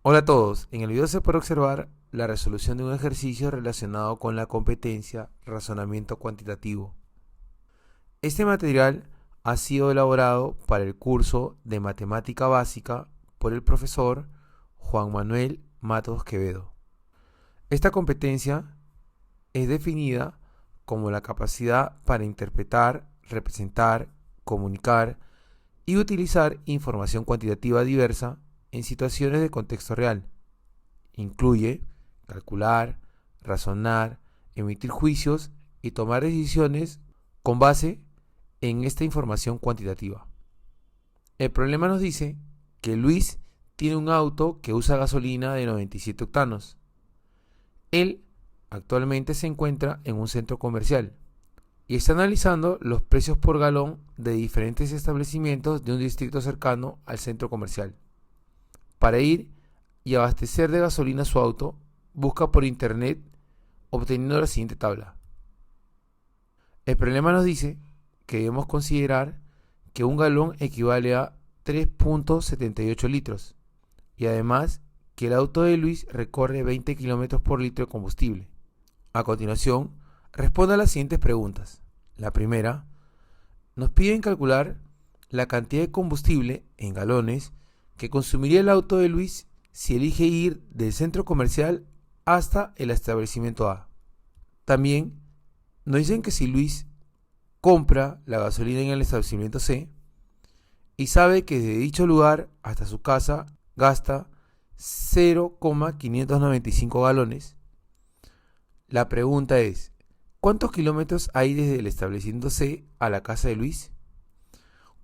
Hola a todos, en el video se puede observar la resolución de un ejercicio relacionado con la competencia razonamiento cuantitativo. Este material ha sido elaborado para el curso de matemática básica por el profesor Juan Manuel Matos Quevedo. Esta competencia es definida como la capacidad para interpretar, representar, comunicar y utilizar información cuantitativa diversa en situaciones de contexto real. Incluye calcular, razonar, emitir juicios y tomar decisiones con base en esta información cuantitativa. El problema nos dice que Luis tiene un auto que usa gasolina de 97 octanos. Él actualmente se encuentra en un centro comercial y está analizando los precios por galón de diferentes establecimientos de un distrito cercano al centro comercial. Para ir y abastecer de gasolina su auto, busca por internet obteniendo la siguiente tabla. El problema nos dice que debemos considerar que un galón equivale a 3.78 litros y además que el auto de Luis recorre 20 km por litro de combustible. A continuación, responda a las siguientes preguntas. La primera, nos piden calcular la cantidad de combustible en galones que consumiría el auto de Luis si elige ir del centro comercial hasta el establecimiento A. También nos dicen que si Luis compra la gasolina en el establecimiento C y sabe que desde dicho lugar hasta su casa gasta 0,595 galones, la pregunta es, ¿cuántos kilómetros hay desde el establecimiento C a la casa de Luis?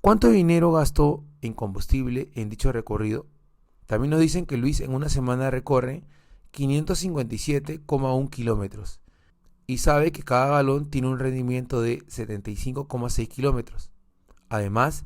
¿Cuánto dinero gastó en combustible en dicho recorrido? También nos dicen que Luis en una semana recorre 557,1 kilómetros y sabe que cada galón tiene un rendimiento de 75,6 kilómetros. Además,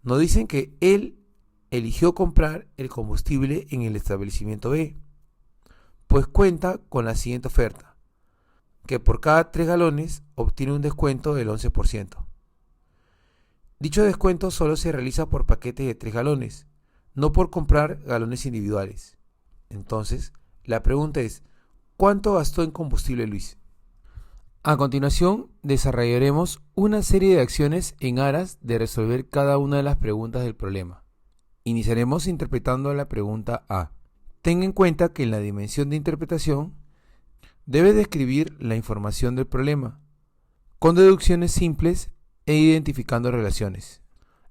nos dicen que él eligió comprar el combustible en el establecimiento B, pues cuenta con la siguiente oferta, que por cada 3 galones obtiene un descuento del 11%. Dicho descuento solo se realiza por paquetes de 3 galones, no por comprar galones individuales. Entonces, la pregunta es, ¿cuánto gastó en combustible Luis? A continuación, desarrollaremos una serie de acciones en aras de resolver cada una de las preguntas del problema. Iniciaremos interpretando la pregunta A. Tenga en cuenta que en la dimensión de interpretación debe describir la información del problema, con deducciones simples e identificando relaciones.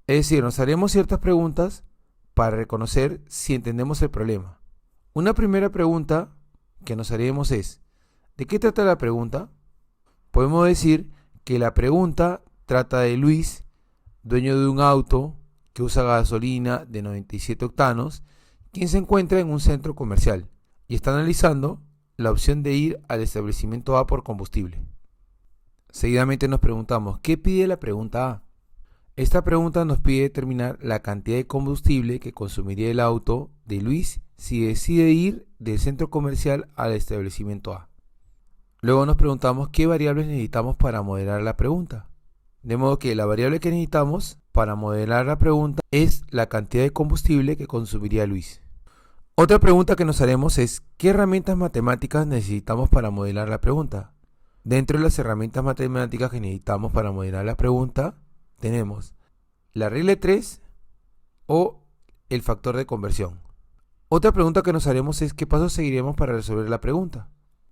Es decir, nos haremos ciertas preguntas para reconocer si entendemos el problema. Una primera pregunta que nos haremos es, ¿de qué trata la pregunta? Podemos decir que la pregunta trata de Luis, dueño de un auto que usa gasolina de 97 octanos, quien se encuentra en un centro comercial y está analizando la opción de ir al establecimiento A por combustible. Seguidamente nos preguntamos, ¿qué pide la pregunta A? Esta pregunta nos pide determinar la cantidad de combustible que consumiría el auto de Luis si decide ir del centro comercial al establecimiento A. Luego nos preguntamos qué variables necesitamos para modelar la pregunta. De modo que la variable que necesitamos para modelar la pregunta es la cantidad de combustible que consumiría Luis. Otra pregunta que nos haremos es, ¿qué herramientas matemáticas necesitamos para modelar la pregunta? Dentro de las herramientas matemáticas que necesitamos para modelar la pregunta, tenemos la regla de 3 o el factor de conversión. Otra pregunta que nos haremos es, ¿qué pasos seguiremos para resolver la pregunta?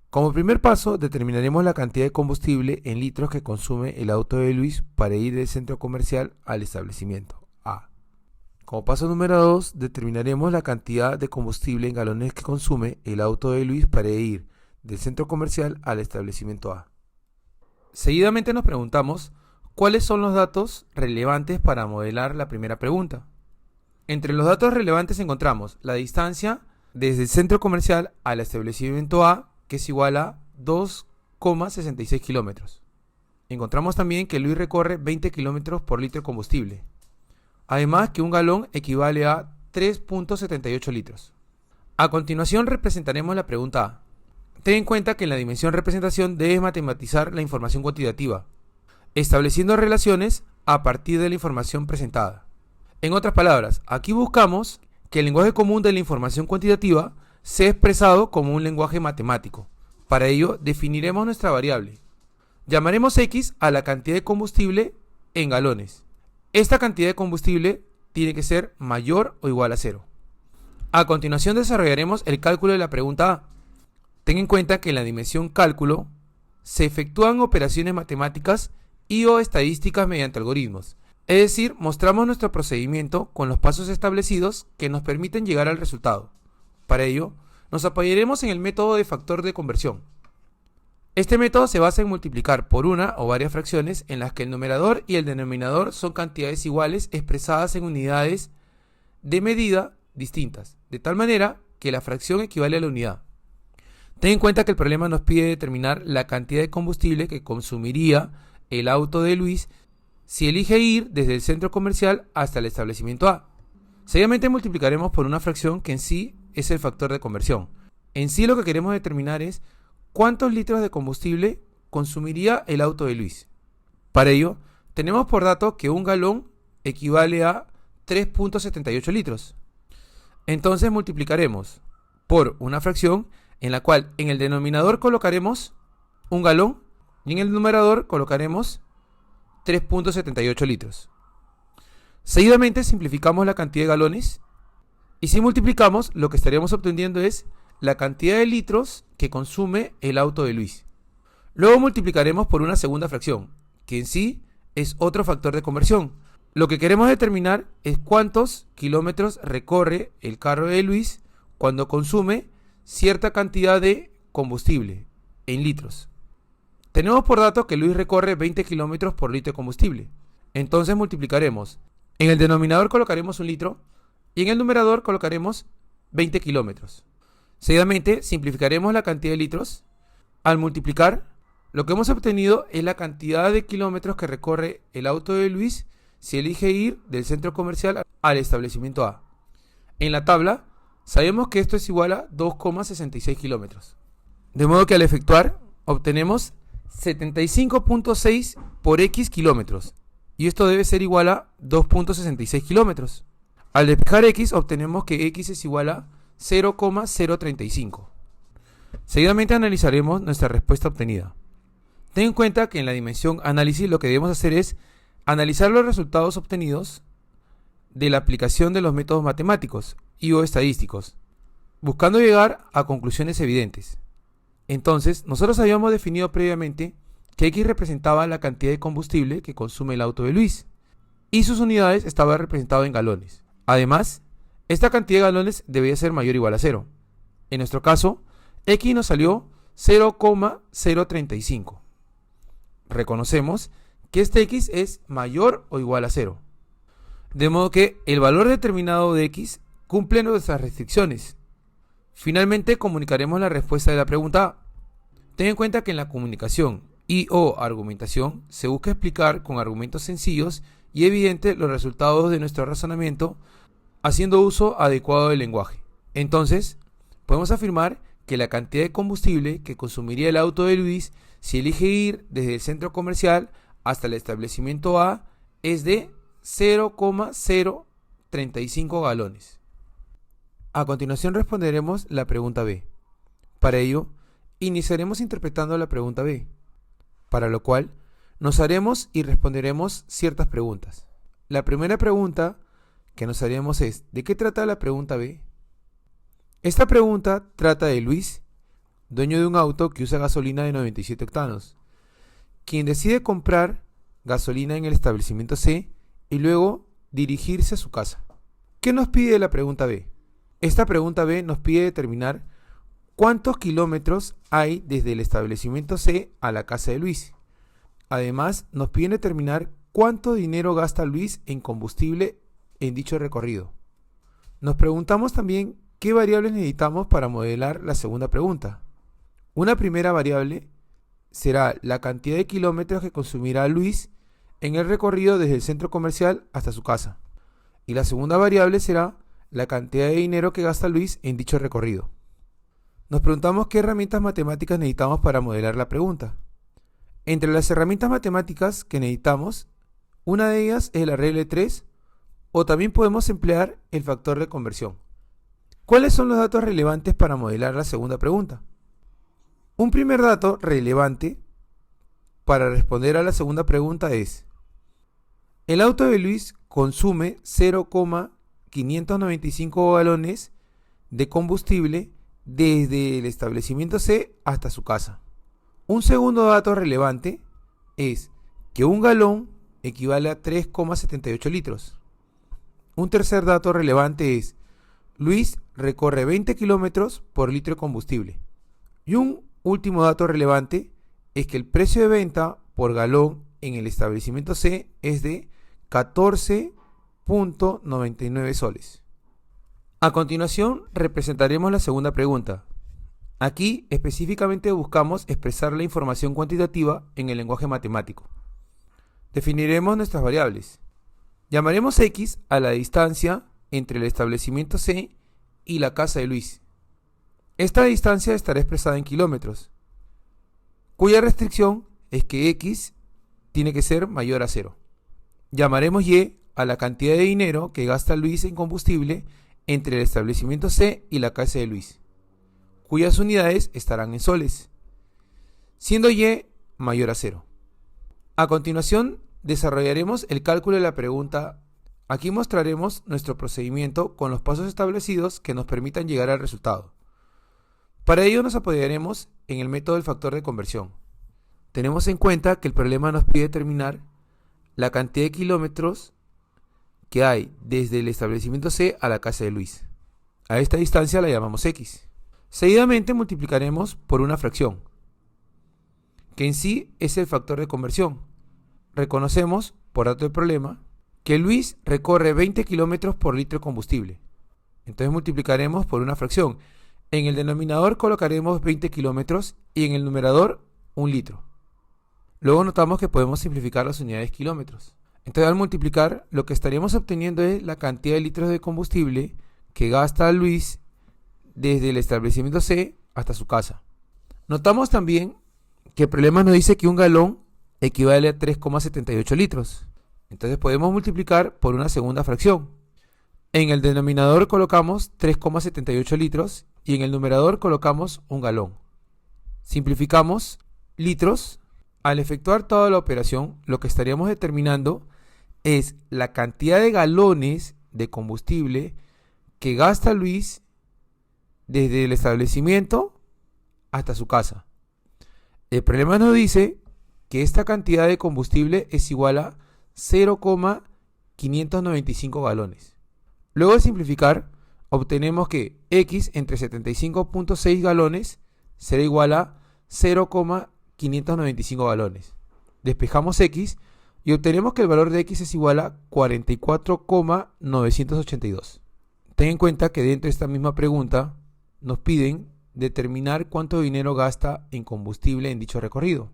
Como primer paso, determinaremos la cantidad de combustible en litros que consume el auto de Luis para ir del centro comercial al establecimiento A. Como paso número 2, determinaremos la cantidad de combustible en galones que consume el auto de Luis para ir del centro comercial al establecimiento A. Seguidamente nos preguntamos, ¿cuáles son los datos relevantes para modelar la primera pregunta? Entre los datos relevantes encontramos la distancia desde el centro comercial al establecimiento A, que es igual a 2,66 kilómetros. Encontramos también que Luis recorre 20 kilómetros por litro de combustible. Además que un galón equivale a 3.78 litros. A continuación representaremos la pregunta A. Ten en cuenta que en la dimensión representación debes matematizar la información cuantitativa, estableciendo relaciones a partir de la información presentada. En otras palabras, aquí buscamos que el lenguaje común de la información cuantitativa sea expresado como un lenguaje matemático. Para ello, definiremos nuestra variable. Llamaremos X a la cantidad de combustible en galones. Esta cantidad de combustible tiene que ser mayor o igual a 0. A continuación desarrollaremos el cálculo de la pregunta A. Ten en cuenta que en la dimensión cálculo se efectúan operaciones matemáticas y/o estadísticas mediante algoritmos. Es decir, mostramos nuestro procedimiento con los pasos establecidos que nos permiten llegar al resultado. Para ello, nos apoyaremos en el método de factor de conversión. Este método se basa en multiplicar por una o varias fracciones en las que el numerador y el denominador son cantidades iguales expresadas en unidades de medida distintas, de tal manera que la fracción equivale a la unidad. Ten en cuenta que el problema nos pide determinar la cantidad de combustible que consumiría el auto de Luis si elige ir desde el centro comercial hasta el establecimiento A. Seguidamente multiplicaremos por una fracción que en sí es el factor de conversión. En sí lo que queremos determinar es cuántos litros de combustible consumiría el auto de Luis. Para ello, tenemos por dato que un galón equivale a 3.78 litros. Entonces multiplicaremos por una fracción en la cual en el denominador colocaremos un galón y en el numerador colocaremos 3.78 litros. Seguidamente simplificamos la cantidad de galones y si multiplicamos lo que estaríamos obteniendo es la cantidad de litros que consume el auto de Luis. Luego multiplicaremos por una segunda fracción, que en sí es otro factor de conversión. Lo que queremos determinar es cuántos kilómetros recorre el carro de Luis cuando consume cierta cantidad de combustible en litros. Tenemos por dato que Luis recorre 20 kilómetros por litro de combustible. Entonces multiplicaremos. En el denominador colocaremos un litro y en el numerador colocaremos 20 kilómetros. Seguidamente simplificaremos la cantidad de litros. Al multiplicar, lo que hemos obtenido es la cantidad de kilómetros que recorre el auto de Luis si elige ir del centro comercial al establecimiento A. En la tabla, sabemos que esto es igual a 2,66 kilómetros. De modo que al efectuar, obtenemos 75.6 por X kilómetros. Y esto debe ser igual a 2.66 kilómetros. Al despejar X, obtenemos que X es igual a 0,035. Seguidamente analizaremos nuestra respuesta obtenida. Ten en cuenta que en la dimensión análisis lo que debemos hacer es analizar los resultados obtenidos de la aplicación de los métodos matemáticos y/o estadísticos, buscando llegar a conclusiones evidentes. Entonces, nosotros habíamos definido previamente que X representaba la cantidad de combustible que consume el auto de Luis y sus unidades estaba representado en galones. Además, esta cantidad de galones debía ser mayor o igual a 0. En nuestro caso, X nos salió 0,035. Reconocemos que este X es mayor o igual a 0. De modo que el valor determinado de X cumple nuestras restricciones. Finalmente comunicaremos la respuesta de la pregunta A. Ten en cuenta que en la comunicación y/o argumentación se busca explicar con argumentos sencillos y evidentes los resultados de nuestro razonamiento haciendo uso adecuado del lenguaje. Entonces, podemos afirmar que la cantidad de combustible que consumiría el auto de Luis si elige ir desde el centro comercial hasta el establecimiento A es de 0,035 galones. A continuación responderemos la pregunta B. Para ello, iniciaremos interpretando la pregunta B, para lo cual nos haremos y responderemos ciertas preguntas. La primera pregunta que nos haremos es: ¿de qué trata la pregunta B? Esta pregunta trata de Luis, dueño de un auto que usa gasolina de 97 octanos, quien decide comprar gasolina en el establecimiento C y luego dirigirse a su casa. ¿Qué nos pide la pregunta B? Esta pregunta B nos pide determinar cuántos kilómetros hay desde el establecimiento C a la casa de Luis. Además, nos pide determinar cuánto dinero gasta Luis en combustible en dicho recorrido. Nos preguntamos también qué variables necesitamos para modelar la segunda pregunta. Una primera variable será la cantidad de kilómetros que consumirá Luis en el recorrido desde el centro comercial hasta su casa. Y la segunda variable será la cantidad de dinero que gasta Luis en dicho recorrido. Nos preguntamos qué herramientas matemáticas necesitamos para modelar la pregunta. Entre las herramientas matemáticas que necesitamos, una de ellas es la regla de 3, o también podemos emplear el factor de conversión. ¿Cuáles son los datos relevantes para modelar la segunda pregunta? Un primer dato relevante para responder a la segunda pregunta es: el auto de Luis consume 0,595 galones de combustible desde el establecimiento C hasta su casa. Un segundo dato relevante es que un galón equivale a 3,78 litros. Un tercer dato relevante es: Luis recorre 20 kilómetros por litro de combustible. Y un último dato relevante es que el precio de venta por galón en el establecimiento C es de 14.99 soles. A continuación representaremos la segunda pregunta. Aquí específicamente buscamos expresar la información cuantitativa en el lenguaje matemático. Definiremos nuestras variables. Llamaremos X a la distancia entre el establecimiento C y la casa de Luis. Esta distancia estará expresada en kilómetros, cuya restricción es que X tiene que ser mayor a 0. Llamaremos Y a la cantidad de dinero que gasta Luis en combustible entre el establecimiento C y la casa de Luis, cuyas unidades estarán en soles, siendo Y mayor a 0. A continuación desarrollaremos el cálculo de la pregunta. Aquí mostraremos nuestro procedimiento con los pasos establecidos que nos permitan llegar al resultado. Para ello nos apoyaremos en el método del factor de conversión. Tenemos en cuenta que el problema nos pide determinar la cantidad de kilómetros que hay desde el establecimiento C a la casa de Luis. A esta distancia la llamamos X. Seguidamente multiplicaremos por una fracción, que en sí es el factor de conversión. Reconocemos, por dato del problema, que Luis recorre 20 kilómetros por litro de combustible. Entonces multiplicaremos por una fracción. En el denominador colocaremos 20 kilómetros y en el numerador 1 litro. Luego notamos que podemos simplificar las unidades kilómetros. Entonces al multiplicar, lo que estaríamos obteniendo es la cantidad de litros de combustible que gasta Luis desde el establecimiento C hasta su casa. Notamos también que el problema nos dice que un galón equivale a 3,78 litros. Entonces podemos multiplicar por una segunda fracción. En el denominador colocamos 3,78 litros y en el numerador colocamos un galón. Simplificamos litros. Al efectuar toda la operación, lo que estaríamos determinando es la cantidad de galones de combustible que gasta Luis desde el establecimiento hasta su casa. El problema nos dice que esta cantidad de combustible es igual a 0,595 galones. Luego de simplificar, obtenemos que X entre 75.6 galones será igual a 0,595 galones. Despejamos X y obtenemos que el valor de X es igual a 44,982. Ten en cuenta que dentro de esta misma pregunta nos piden determinar cuánto dinero gasta en combustible en dicho recorrido.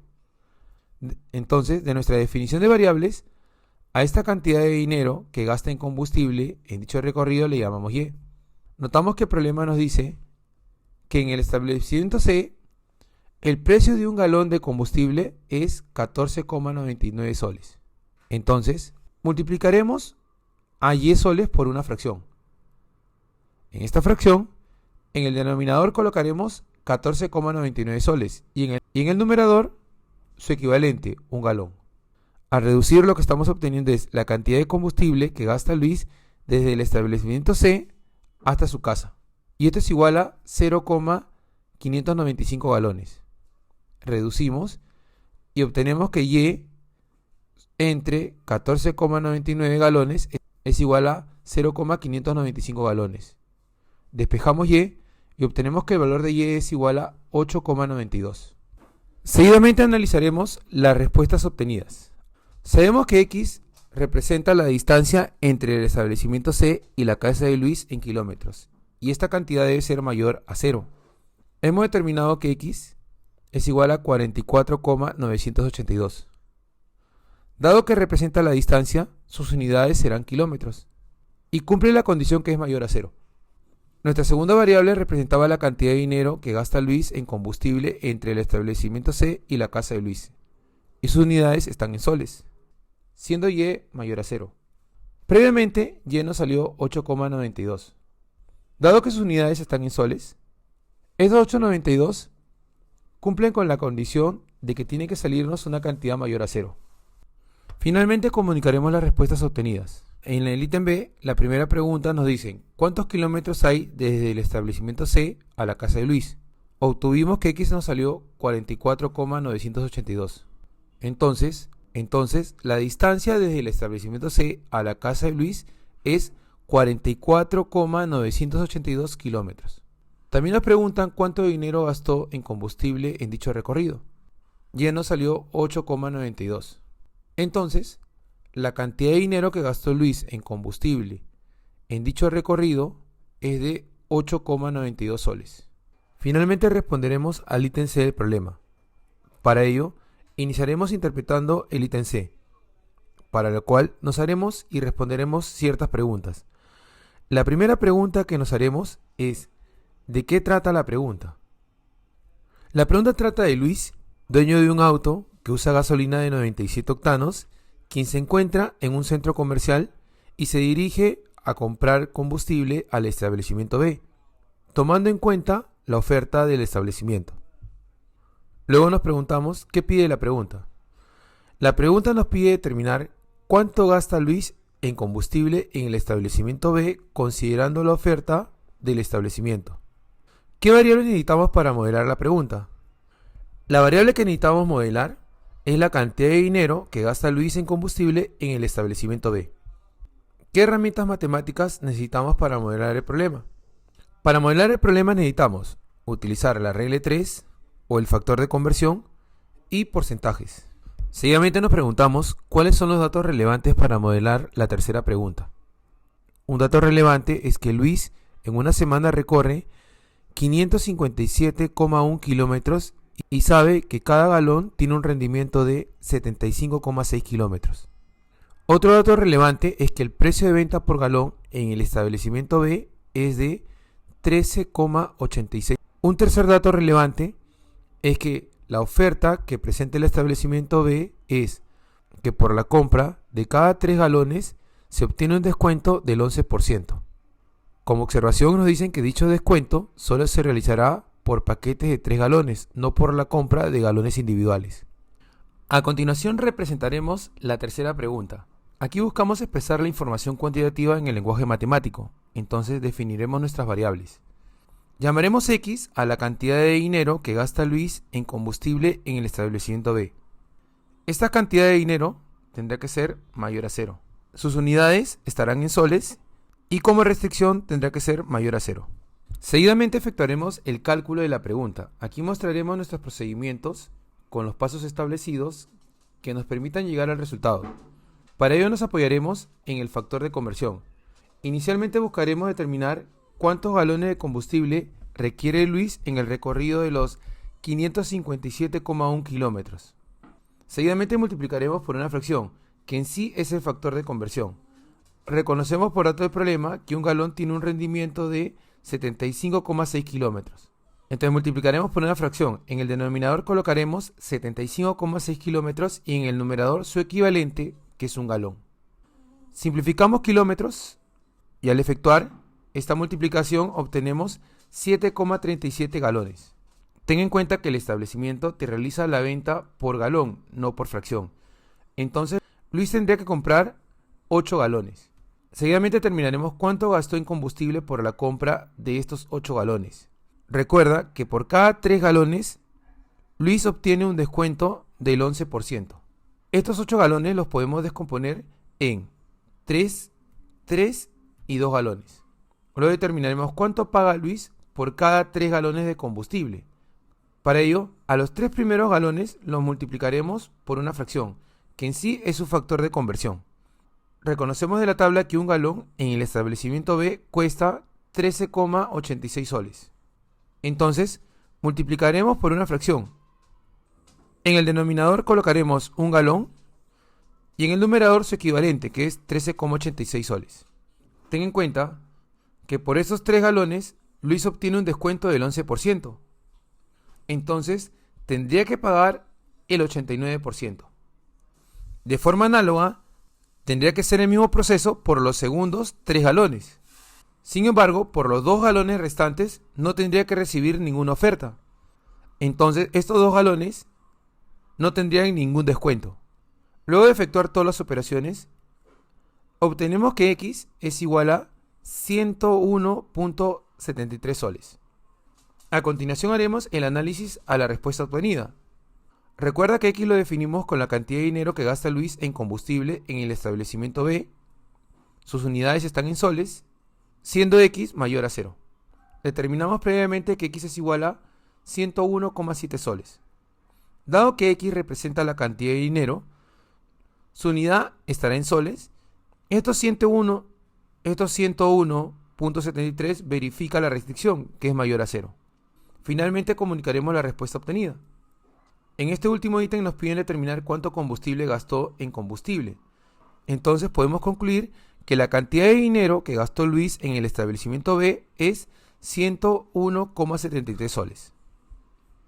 Entonces, de nuestra definición de variables, a esta cantidad de dinero que gasta en combustible en dicho recorrido le llamamos Y. Notamos que el problema nos dice que en el establecimiento C el precio de un galón de combustible es 14,99 soles. Entonces, multiplicaremos a Y soles por una fracción. En esta fracción, en el denominador colocaremos 14,99 soles y en el numerador su equivalente, un galón. Al reducir, lo que estamos obteniendo es la cantidad de combustible que gasta Luis desde el establecimiento C hasta su casa. Y esto es igual a 0,595 galones. Reducimos y obtenemos que Y entre 14,99 galones es igual a 0,595 galones. Despejamos Y obtenemos que el valor de Y es igual a 8,92. Seguidamente analizaremos las respuestas obtenidas. Sabemos que X representa la distancia entre el establecimiento C y la casa de Luis en kilómetros, y esta cantidad debe ser mayor a 0. Hemos determinado que X es igual a 44,982. Dado que representa la distancia, sus unidades serán kilómetros, y cumple la condición que es mayor a 0. Nuestra segunda variable representaba la cantidad de dinero que gasta Luis en combustible entre el establecimiento C y la casa de Luis, y sus unidades están en soles, siendo Y mayor a 0. Previamente, Y nos salió 8,92. Dado que sus unidades están en soles, estos 8.92 cumplen con la condición de que tiene que salirnos una cantidad mayor a cero. Finalmente comunicaremos las respuestas obtenidas. En el ítem B, la primera pregunta nos dice ¿cuántos kilómetros hay desde el establecimiento C a la casa de Luis? Obtuvimos que X nos salió 44,982. Entonces, la distancia desde el establecimiento C a la casa de Luis es 44,982 kilómetros. También nos preguntan cuánto dinero gastó en combustible en dicho recorrido. Ya nos salió 8,92. Entonces, la cantidad de dinero que gastó Luis en combustible en dicho recorrido es de 8,92 soles. Finalmente responderemos al ítem C del problema. Para ello, iniciaremos interpretando el ítem C, para lo cual nos haremos y responderemos ciertas preguntas. La primera pregunta que nos haremos es ¿de qué trata la pregunta? La pregunta trata de Luis, dueño de un auto que usa gasolina de 97 octanos, quien se encuentra en un centro comercial y se dirige a comprar combustible al establecimiento B, tomando en cuenta la oferta del establecimiento. Luego nos preguntamos ¿qué pide la pregunta? La pregunta nos pide determinar cuánto gasta Luis en combustible en el establecimiento B considerando la oferta del establecimiento. ¿Qué variables necesitamos para modelar la pregunta? La variable que necesitamos modelar es la cantidad de dinero que gasta Luis en combustible en el establecimiento B. ¿Qué herramientas matemáticas necesitamos para modelar el problema? Para modelar el problema necesitamos utilizar la regla de 3 o el factor de conversión y porcentajes. Seguidamente nos preguntamos cuáles son los datos relevantes para modelar la tercera pregunta. Un dato relevante es que Luis en una semana recorre 557,1 kilómetros y sabe que cada galón tiene un rendimiento de 75,6 kilómetros. Otro dato relevante es que el precio de venta por galón en el establecimiento B es de 13,86. Un tercer dato relevante es que la oferta que presenta el establecimiento B es que por la compra de cada 3 galones se obtiene un descuento del 11%. Como observación nos dicen que dicho descuento solo se realizará por paquetes de 3 galones, no por la compra de galones individuales. A continuación representaremos la tercera pregunta. Aquí buscamos expresar la información cuantitativa en el lenguaje matemático, entonces definiremos nuestras variables. Llamaremos X a la cantidad de dinero que gasta Luis en combustible en el establecimiento B. Esta cantidad de dinero tendrá que ser mayor a 0. Sus unidades estarán en soles y como restricción tendrá que ser mayor a 0. Seguidamente efectuaremos el cálculo de la pregunta. Aquí mostraremos nuestros procedimientos con los pasos establecidos que nos permitan llegar al resultado. Para ello nos apoyaremos en el factor de conversión. Inicialmente buscaremos determinar cuántos galones de combustible requiere Luis en el recorrido de los 557,1 kilómetros. Seguidamente multiplicaremos por una fracción, que en sí es el factor de conversión. Reconocemos por dato del problema que un galón tiene un rendimiento de 75,6 kilómetros. Entonces multiplicaremos por una fracción. En el denominador colocaremos 75,6 kilómetros y en el numerador su equivalente, que es un galón. Simplificamos kilómetros y al efectuar esta multiplicación obtenemos 7,37 galones. Ten en cuenta que el establecimiento te realiza la venta por galón, no por fracción. Entonces Luis tendría que comprar 8 galones. Seguidamente determinaremos cuánto gastó en combustible por la compra de estos 8 galones. Recuerda que por cada 3 galones, Luis obtiene un descuento del 11%. Estos 8 galones los podemos descomponer en 3, 3 y 2 galones. Luego determinaremos cuánto paga Luis por cada 3 galones de combustible. Para ello, a los 3 primeros galones los multiplicaremos por una fracción, que en sí es su factor de conversión. Reconocemos de la tabla que un galón en el establecimiento B cuesta 13,86 soles. Entonces, multiplicaremos por una fracción. En el denominador colocaremos un galón y en el numerador su equivalente, que es 13,86 soles. Ten en cuenta que por esos 3 galones Luis obtiene un descuento del 11%. Entonces, tendría que pagar el 89%. De forma análoga, tendría que ser el mismo proceso por los segundos 3 galones. Sin embargo, por los 2 galones restantes no tendría que recibir ninguna oferta. Entonces, estos 2 galones no tendrían ningún descuento. Luego de efectuar todas las operaciones, obtenemos que X es igual a 101.73 soles. A continuación haremos el análisis a la respuesta obtenida. Recuerda que X lo definimos con la cantidad de dinero que gasta Luis en combustible en el establecimiento B. Sus unidades están en soles, siendo X mayor a 0. Determinamos previamente que X es igual a 101,7 soles. Dado que X representa la cantidad de dinero, su unidad estará en soles. Estos 101.73 verifica la restricción, que es mayor a 0. Finalmente comunicaremos la respuesta obtenida. En este último ítem nos piden determinar cuánto combustible gastó en combustible. Entonces podemos concluir que la cantidad de dinero que gastó Luis en el establecimiento B es 101,73 soles.